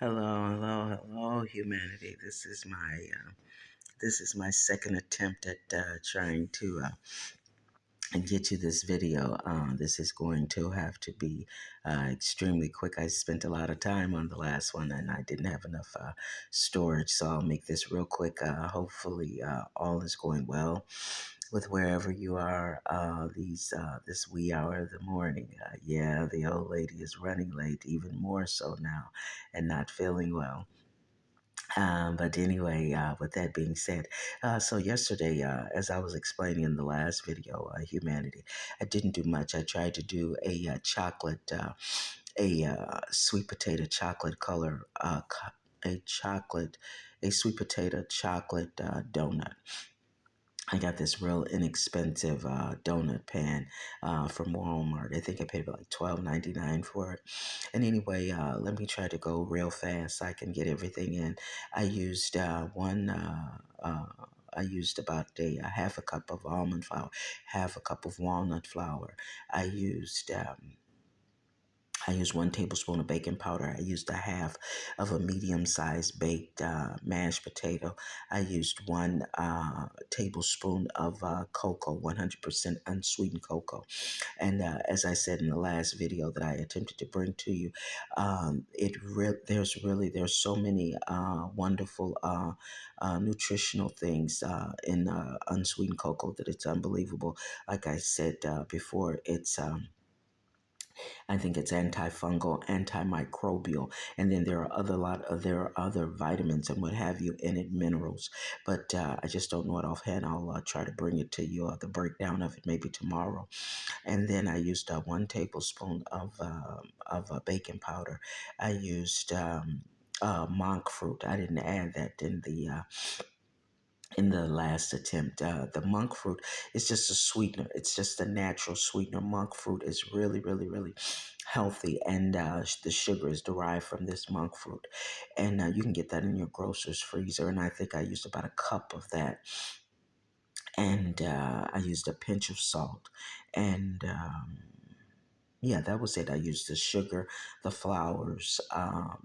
Hello, hello, hello, humanity. This is my second attempt at trying to get you this video. This is going to have to be extremely quick. I spent a lot of time on the last one, and I didn't have enough storage, so I'll make this real quick. Hopefully, all is going well with wherever you are this wee hour of the morning. Yeah, the old lady is running late, even more so now, and not feeling well. But anyway, with that being said, so yesterday, as I was explaining in the last video, humanity, I didn't do much. I tried to do a sweet potato chocolate color, a chocolate, a sweet potato chocolate donut. I got this real inexpensive donut pan from Walmart. I think I paid about like $12.99 for it. And anyway, let me try to go real fast so I can get everything in. I used I used about a half a cup of almond flour, half a cup of walnut flour. I used um, I used 1 tablespoon of baking powder. I used a half of a medium-sized baked mashed potato. I used 1 tablespoon of cocoa, 100% unsweetened cocoa. And as I said in the last video that I attempted to bring to you, there's so many wonderful nutritional things in unsweetened cocoa that it's unbelievable. Like I said before, I think it's antifungal, antimicrobial, and then there are other vitamins and what have you in it, minerals. But I just don't know it offhand. I'll try to bring it to you, the breakdown of it maybe tomorrow. And then I used 1 tablespoon of baking powder. I used monk fruit. I didn't add that in the last attempt. The monk fruit is just a sweetener. It's just a natural sweetener. Monk fruit is really, really, really healthy, and the sugar is derived from this monk fruit. And you can get that in your grocer's freezer. And I think I used about a cup of that. And I used a pinch of salt. And yeah, that was it. I used the sugar, the flours,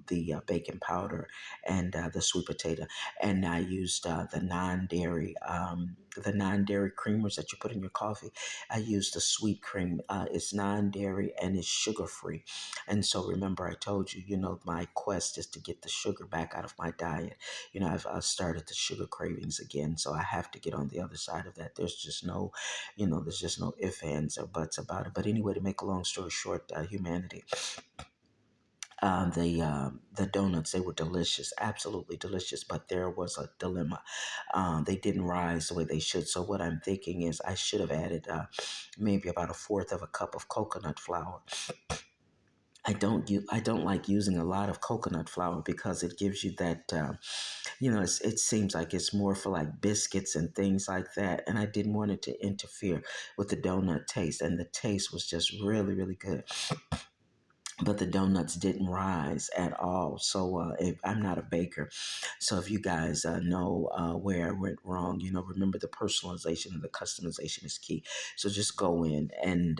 the baking powder, and the sweet potato. And I used the non-dairy creamers that you put in your coffee. I used the sweet cream. It's non-dairy and it's sugar-free. And so remember, I told you, my quest is to get the sugar back out of my diet. I've started the sugar cravings again, so I have to get on the other side of that. There's just no ifs, ands, or buts about it. But anyway, to make a long story short, humanity, the donuts, they were delicious, absolutely delicious. But there was a dilemma. They didn't rise the way they should. So what I'm thinking is I should have added maybe about a fourth of a cup of coconut flour. I don't like using a lot of coconut flour because it gives you that it seems like it's more for like biscuits and things like that, and I didn't want it to interfere with the donut taste, and the taste was just really, really good. But the donuts didn't rise at all. So I'm not a baker. So if you guys know where I went wrong, remember the personalization and the customization is key. So just go in and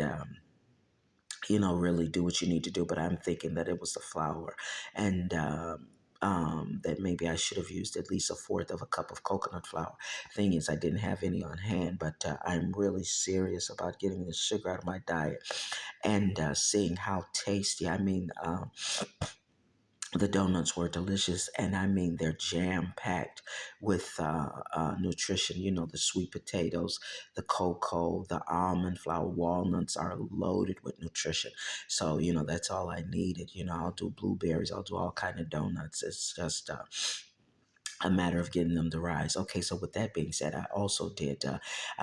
really do what you need to do. But I'm thinking that it was the flour, and that maybe I should have used at least a fourth of a cup of coconut flour. Thing is, I didn't have any on hand, but I'm really serious about getting the sugar out of my diet and seeing how tasty. I mean, the donuts were delicious, and I mean they're jam packed with nutrition. The sweet potatoes, the cocoa, the almond flour, walnuts are loaded with nutrition. So that's all I needed. I'll do blueberries, I'll do all kind of donuts. It's just a matter of getting them to rise. Okay, so with that being said, I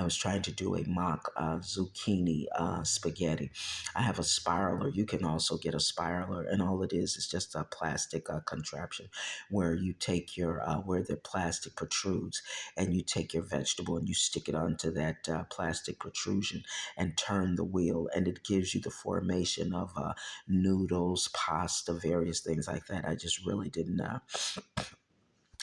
was trying to do a mock zucchini spaghetti. I have a spiraler. You can also get a spiraler, and all it is just a plastic contraption where you take where the plastic protrudes, and you take your vegetable and you stick it onto that plastic protrusion and turn the wheel, and it gives you the formation of noodles, pasta, various things like that. I just really didn't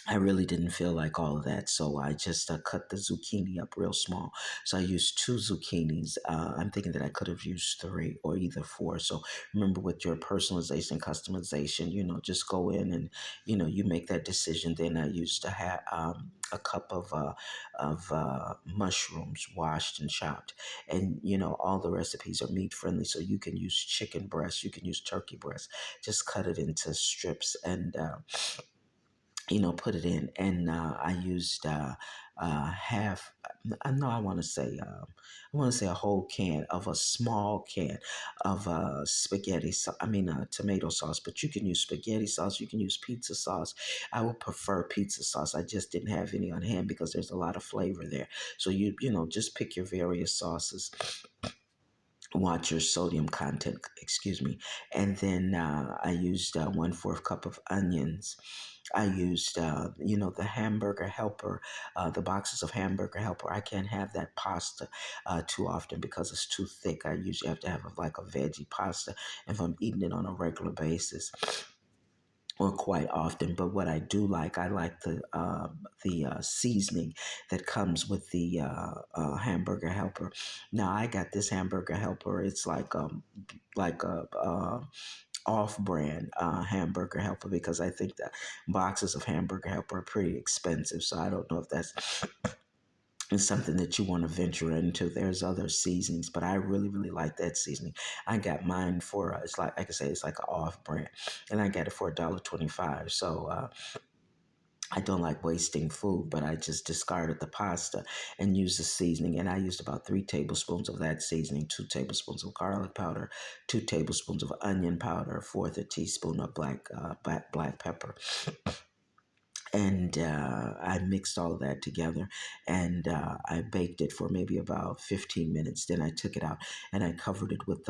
I really didn't feel like all of that, so I just cut the zucchini up real small. So I used two zucchinis. I'm thinking that I could have used three or either four. So remember, with your personalization, customization, just go in and you make that decision. Then I used to have a cup of mushrooms, washed and chopped, and all the recipes are meat friendly, so you can use chicken breast, you can use turkey breast. Just cut it into strips and put it in. And I used half. I know I want to say a whole can of a small can of spaghetti. I mean, tomato sauce. But you can use spaghetti sauce. You can use pizza sauce. I would prefer pizza sauce. I just didn't have any on hand because there's a lot of flavor there. So just pick your various sauces, watch your sodium content, excuse me. And then I used 1/4 cup of onions. I used the hamburger helper, the boxes of hamburger helper. I can't have that pasta too often because it's too thick. I usually have to have like a veggie pasta if I'm eating it on a regular basis or quite often. But what I do like, I like the seasoning that comes with the hamburger helper. Now I got this hamburger helper. It's like a off-brand hamburger helper, because I think that boxes of hamburger helper are pretty expensive. So I don't know if that's it's something that you want to venture into. There's other seasonings, but I really, really like that seasoning. I got mine for it's like I say, it's like an off brand, and I got it for $1.25. So I don't like wasting food, but I just discarded the pasta and used the seasoning. And I used about 3 tablespoons of that seasoning, 2 tablespoons of garlic powder, 2 tablespoons of onion powder, fourth a teaspoon of black pepper, and I mixed all of that together, and I baked it for maybe about 15 minutes. Then I took it out and I covered it with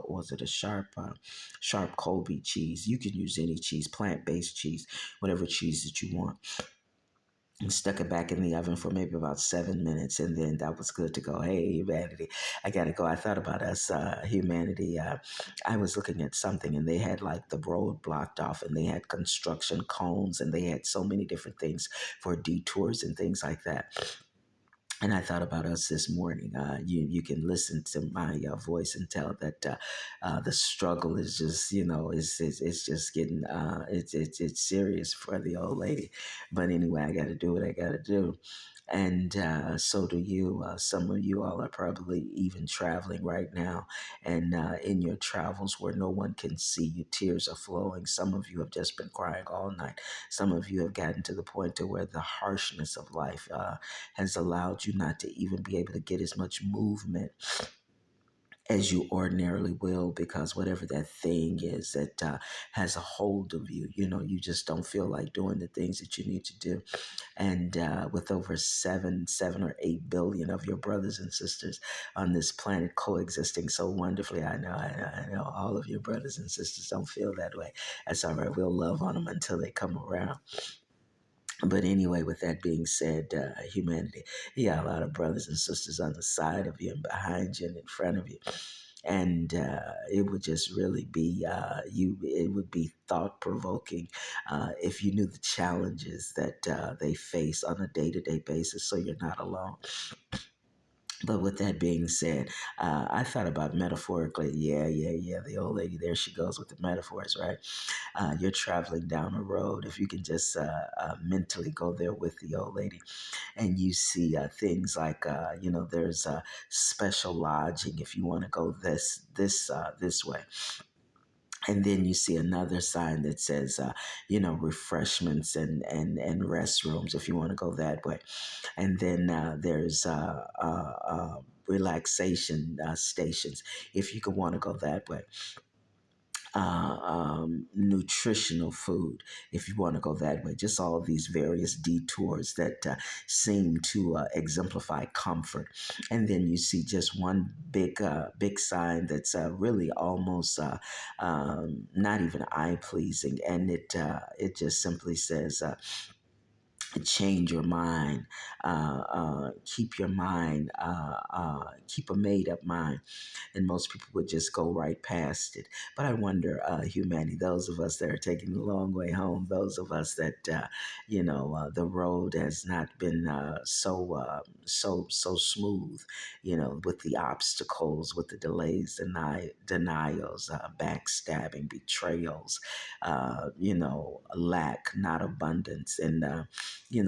was it a sharp Colby cheese? You can use any cheese, plant-based cheese, whatever cheese that you want, and stuck it back in the oven for maybe about 7 minutes, and then that was good to go. Hey, humanity, I gotta go. I thought about us, humanity. I was looking at something, and they had like the road blocked off, and they had construction cones, and they had so many different things for detours and things like that. And I thought about us this morning. You can listen to my voice and tell that the struggle is just it's just getting it's serious for the old lady. But anyway, I got to do what I got to do, and so do you. Some of you all are probably even traveling right now, and in your travels where no one can see you, tears are flowing. Some of you have just been crying all night. Some of you have gotten to the point to where the harshness of life has allowed you not to even be able to get as much movement as you ordinarily will, because whatever that thing is that has a hold of you, you just don't feel like doing the things that you need to do. And with over 7 or 8 billion of your brothers and sisters on this planet coexisting so wonderfully, I know all of your brothers and sisters don't feel that way. That's all right. We'll love on them until they come around. But anyway, with that being said, humanity, you got a lot of brothers and sisters on the side of you and behind you and in front of you. And it would just really be it would be thought provoking if you knew the challenges that they face on a day-to-day basis, so you're not alone. But with that being said, I thought about metaphorically. Yeah. The old lady, there she goes with the metaphors, right? You're traveling down a road. If you can just mentally go there with the old lady, and you see things like, there's special lodging if you want to go this way. And then you see another sign that says, refreshments and restrooms if you want to go that way. And then there's relaxation stations if you could want to go that way. Nutritional food, if you want to go that way. Just all of these various detours that seem to exemplify comfort. And then you see just one big sign that's really almost not even eye pleasing, and it just simply says. change your mind, keep your mind, keep a made up mind, and most people would just go right past it. But I wonder, humanity, those of us that are taking the long way home, those of us that the road has not been so smooth, with the obstacles, with the delays, denials, backstabbing, betrayals, lack, not abundance, and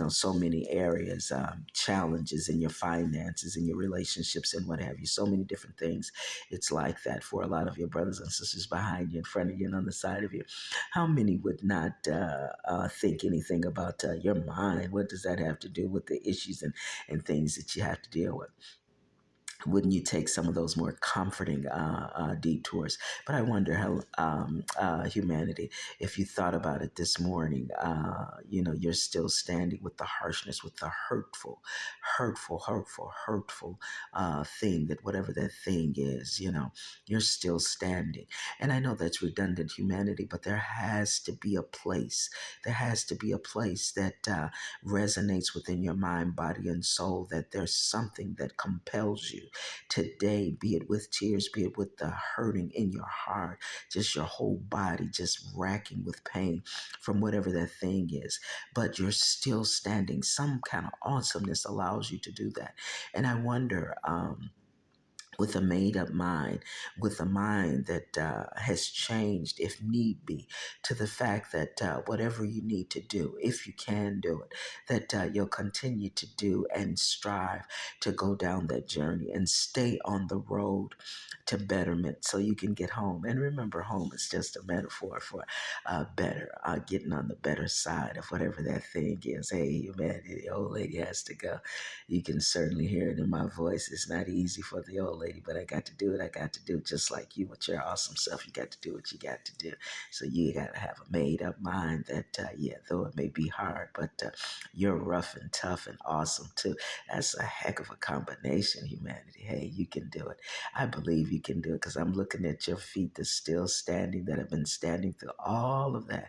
so many areas, challenges in your finances, in your relationships, and what have you. So many different things. It's like that for a lot of your brothers and sisters behind you, in front of you, and on the side of you. How many would not think anything about your mind? What does that have to do with the issues and things that you have to deal with? Wouldn't you take some of those more comforting detours? But I wonder how, humanity, if you thought about it this morning, you're still standing with the harshness, with the hurtful thing, that whatever that thing is, you're still standing. And I know that's redundant, humanity, but there has to be a place. There has to be a place that resonates within your mind, body, and soul, that there's something that compels you today, be it with tears, be it with the hurting in your heart, just your whole body just racking with pain from whatever that thing is. But you're still standing. Some kind of awesomeness allows you to do that. And I wonder, with a made up mind, with a mind that has changed, if need be, to the fact that whatever you need to do, if you can do it, that you'll continue to do and strive to go down that journey and stay on the road to betterment so you can get home. And remember, home is just a metaphor for better, getting on the better side of whatever that thing is. Hey, man, the old lady has to go. You can certainly hear it in my voice. It's not easy for the old lady, but I got to do it. I got to do it just like you with your awesome self. You got to do what you got to do. So you got to have a made up mind that, yeah, though it may be hard, but you're rough and tough and awesome too. That's a heck of a combination, humanity. Hey, you can do it. I believe you can do it because I'm looking at your feet that's still standing, that have been standing through all of that.